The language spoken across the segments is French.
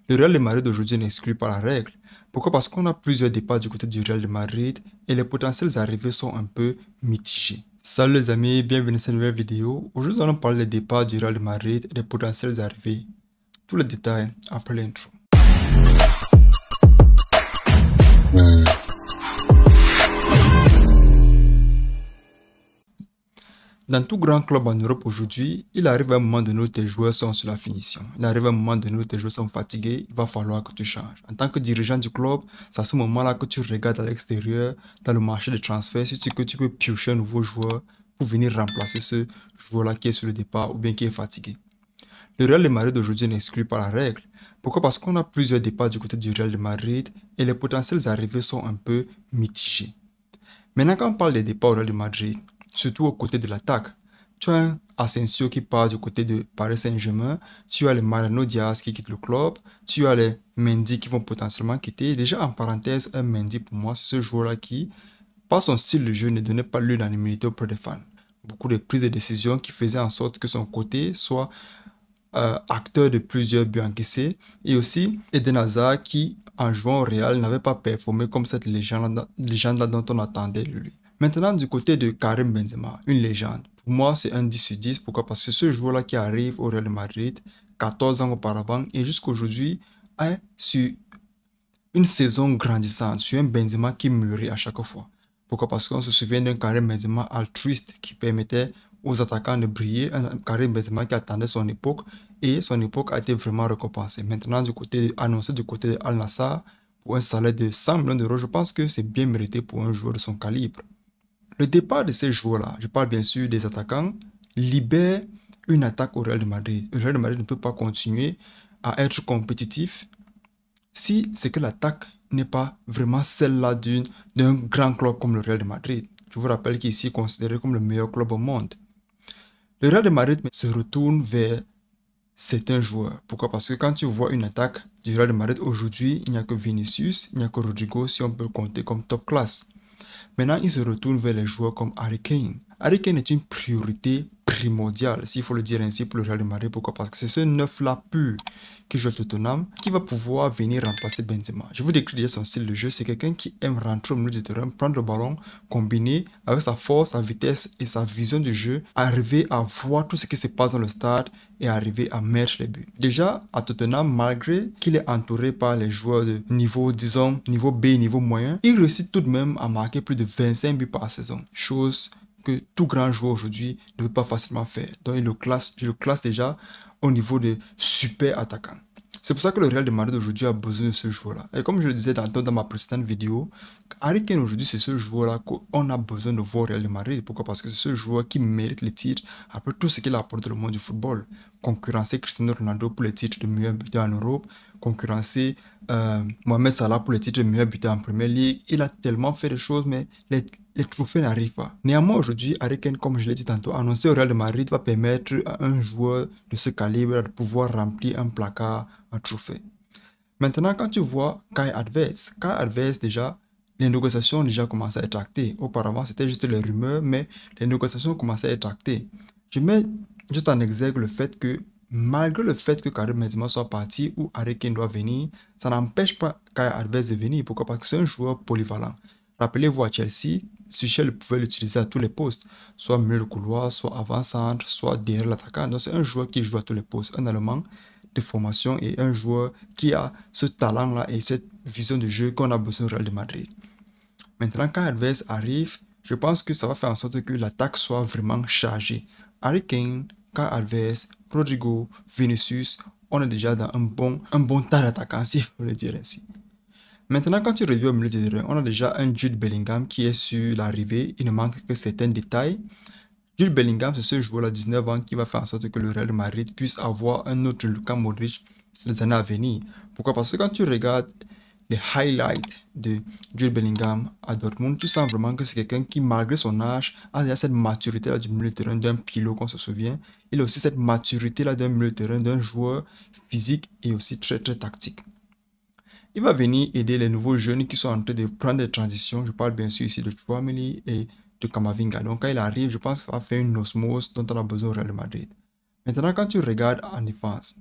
Le Real de Madrid d'aujourd'hui n'exclut pas la règle. Pourquoi? Parce qu'on a plusieurs départs du côté du Real de Madrid et les potentielles arrivées sont un peu mitigées. Salut les amis, bienvenue dans cette nouvelle vidéo. Aujourd'hui, nous allons parler des départs du Real de Madrid et des potentielles arrivées. Tous les détails après l'intro. Dans tout grand club en Europe aujourd'hui, il arrive un moment donné où tes joueurs sont sur la finition. Il arrive un moment donné où tes joueurs sont fatigués, il va falloir que tu changes. En tant que dirigeant du club, c'est à ce moment-là que tu regardes à l'extérieur, dans le marché des transferts, si tu peux piocher un nouveau joueur pour venir remplacer ce joueur-là qui est sur le départ ou bien qui est fatigué. Le Real de Madrid d'aujourd'hui n'exclut pas la règle. Pourquoi? Parce qu'on a plusieurs départs du côté du Real de Madrid et les potentielles arrivées sont un peu mitigées. Maintenant, quand on parle des départs au Real de Madrid, surtout au côté de l'attaque, tu as un Asensio qui part du côté de Paris Saint-Germain, tu as les Mariano Diaz qui quitte le club, tu as les Mendy qui vont potentiellement quitter. Déjà, en parenthèse, un Mendy, pour moi, c'est ce joueur-là qui, par son style de jeu, ne donnait pas l'unanimité auprès des fans. Beaucoup de prises de décision qui faisaient en sorte que son côté soit acteur de plusieurs buts encaissés. Et aussi, Eden Hazard qui, en jouant au Real, n'avait pas performé comme cette légende-là dont on attendait de lui. Maintenant, du côté de Karim Benzema, une légende. Pour moi, c'est un 10 sur 10. Pourquoi? Parce que ce joueur-là qui arrive au Real de Madrid, 14 ans auparavant, et jusqu'aujourd'hui, est sur une saison grandissante, sur un Benzema qui mûrit à chaque fois. Pourquoi? Parce qu'on se souvient d'un Karim Benzema altruiste qui permettait aux attaquants de briller, un Karim Benzema qui attendait son époque, et son époque a été vraiment récompensée. Maintenant, annoncé du côté de Al Nassr, pour un salaire de 100 millions d'euros, je pense que c'est bien mérité pour un joueur de son calibre. Le départ de ces joueurs-là, je parle bien sûr des attaquants, libère une attaque au Real de Madrid. Le Real de Madrid ne peut pas continuer à être compétitif si c'est que l'attaque n'est pas vraiment celle-là d'un grand club comme le Real de Madrid. Je vous rappelle qu'ici est considéré comme le meilleur club au monde. Le Real de Madrid se retourne vers certains joueurs. Pourquoi? Parce que quand tu vois une attaque du Real de Madrid aujourd'hui, il n'y a que Vinicius, il n'y a que Rodrigo si on peut le compter comme top classe. Maintenant, il se retourne vers les joueurs comme Harry Kane. Harry Kane est une priorité primordiale, s'il faut le dire ainsi, pour le Real de Madrid. Pourquoi? Parce que c'est ce neuf-là pur qui joue à Tottenham qui va pouvoir venir remplacer Benzema. Je vous décris déjà son style de jeu. C'est quelqu'un qui aime rentrer au milieu du terrain, prendre le ballon, combiner avec sa force, sa vitesse et sa vision du jeu, arriver à voir tout ce qui se passe dans le stade et arriver à mettre les buts. Déjà, à Tottenham, malgré qu'il est entouré par les joueurs de niveau, disons, niveau B, niveau moyen, il réussit tout de même à marquer plus de 25 buts par saison. Chose que tout grand joueur aujourd'hui ne peut pas facilement faire. Donc, je le classe déjà au niveau de super attaquant. C'est pour ça que le Real de Madrid aujourd'hui a besoin de ce joueur-là. Et comme je le disais dans ma précédente vidéo, Harry Kane aujourd'hui, c'est ce joueur-là qu'on a besoin de voir au Real de Madrid. Pourquoi? Parce que c'est ce joueur qui mérite le titre après tout ce qu'il a apporté au monde du football. Concurrencer Cristiano Ronaldo pour le titre de meilleur buteur en Europe, concurrencer Mohamed Salah pour le titre de meilleur buteur en Premier League. Il a tellement fait de choses, mais les trophées n'arrivent pas. Néanmoins, aujourd'hui, Harry Kane, comme je l'ai dit tantôt, annoncé au Real de Madrid va permettre à un joueur de ce calibre de pouvoir remplir un placard à trophées. Maintenant, quand tu vois Kai Havertz déjà, les négociations ont déjà commencé à être actées. Auparavant, c'était juste les rumeurs, mais les négociations ont commencé à être actées. Je mets juste en exergue le fait que, malgré le fait que Karim Benzema soit parti ou Harry Kane doit venir, ça n'empêche pas Kai Havertz de venir. Pourquoi? Parce que c'est un joueur polyvalent. Rappelez-vous, à Chelsea, Tuchel pouvait l'utiliser à tous les postes, soit milieu de couloir, soit avant-centre, soit derrière l'attaquant. Donc c'est un joueur qui joue à tous les postes, un Allemand de formation et un joueur qui a ce talent-là et cette vision de jeu qu'on a besoin au Real de Madrid. Maintenant, quand Havertz arrive, je pense que ça va faire en sorte que l'attaque soit vraiment chargée. Harry Kane, Kai Havertz, Rodrigo, Vinicius, on est déjà dans un bon tas d'attaquants, s'il faut le dire ainsi. Maintenant, quand tu reviens au milieu de terrain, on a déjà un Jude Bellingham qui est sur l'arrivée. Il ne manque que certains détails. Jude Bellingham, c'est ce joueur-là, 19 ans, qui va faire en sorte que le Real de Madrid puisse avoir un autre Luka Modric les années à venir. Pourquoi? Parce que quand tu regardes les highlights de Jude Bellingham à Dortmund, tu sens vraiment que c'est quelqu'un qui, malgré son âge, a déjà cette maturité-là du milieu de terrain d'un pilot qu'on se souvient. Il a aussi cette maturité-là d'un milieu de terrain, d'un joueur physique et aussi très très tactique. Il va venir aider les nouveaux jeunes qui sont en train de prendre des transitions. Je parle bien sûr ici de Tchouaméni et de Camavinga. Donc quand il arrive, je pense que ça va faire une osmose dont on a besoin au Real de Madrid. Maintenant, quand tu regardes en défense,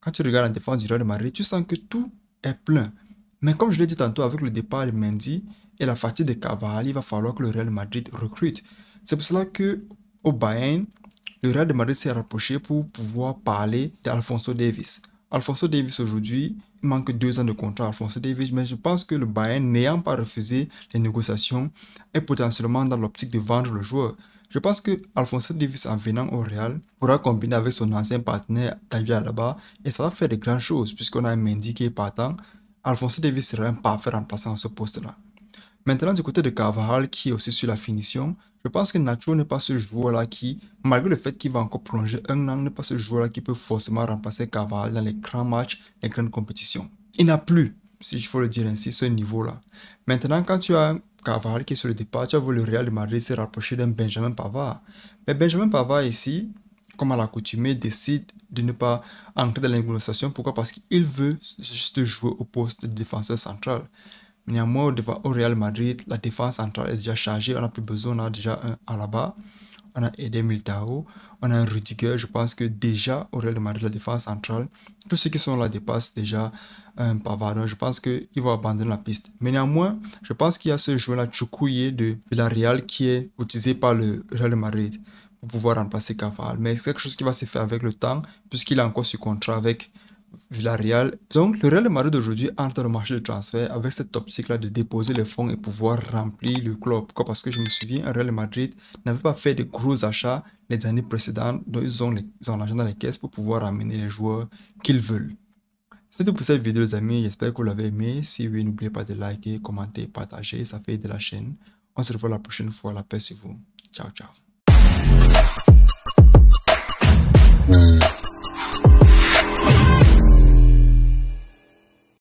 quand tu regardes la défense du Real de Madrid, tu sens que tout est plein. Mais comme je l'ai dit tantôt, avec le départ de Mendy et la fatigue de Carvajal, il va falloir que le Real de Madrid recrute. C'est pour cela que au Bayern, le Real de Madrid s'est rapproché pour pouvoir parler d'Alphonso Davies. Alphonso Davies aujourd'hui, il manque 2 ans de contrat à Alphonso Davies, mais je pense que le Bayern, n'ayant pas refusé les négociations, est potentiellement dans l'optique de vendre le joueur. Je pense que Alphonso Davies, en venant au Real, pourra combiner avec son ancien partenaire David Alaba et ça va faire de grandes choses puisqu'on a un Mendy qui est partant. Alphonso Davies sera un parfait remplaçant à ce poste-là. Maintenant, du côté de Carvajal, qui est aussi sur la finition, je pense que Nacho n'est pas ce joueur-là qui, malgré le fait qu'il va encore prolonger 1 an, n'est pas ce joueur-là qui peut forcément remplacer Carvajal dans les grands matchs, les grandes compétitions. Il n'a plus, si il faut le dire ainsi, ce niveau-là. Maintenant, quand tu as Carvajal qui est sur le départ, tu as vu le Real de Madrid se rapprocher d'un Benjamin Pavard. Mais Benjamin Pavard ici, comme à l'accoutumée, décide de ne pas entrer dans la négociation. Pourquoi? Parce qu'il veut juste jouer au poste de défenseur central. Néanmoins, au Real Madrid, la défense centrale est déjà chargée. On n'a plus besoin. On a déjà un Alaba, on a Eder Militao, on a un Rudiger. Je pense que déjà au Real Madrid, la défense centrale, tous ceux qui sont là dépassent déjà un Pavard. Donc, je pense qu'il va abandonner la piste. Mais néanmoins, je pense qu'il y a ce joueur-là, Chukwueze de la Real, qui est utilisé par le Real Madrid pour pouvoir remplacer Carvajal. Mais c'est quelque chose qui va se faire avec le temps, puisqu'il est encore sur contrat avec Villarreal. Donc, le Real Madrid d'aujourd'hui entre dans le marché de transfert avec cette optique-là de déposer les fonds et pouvoir remplir le club. Pourquoi? Parce que je me souviens, le Real Madrid n'avait pas fait de gros achats les années précédentes. Donc, ils ont l'argent dans les caisses pour pouvoir amener les joueurs qu'ils veulent. C'était tout pour cette vidéo, les amis. J'espère que vous l'avez aimé. Si oui, n'oubliez pas de liker, commenter, partager. Ça fait aider la chaîne. On se revoit la prochaine fois. La paix sur vous. Ciao, ciao.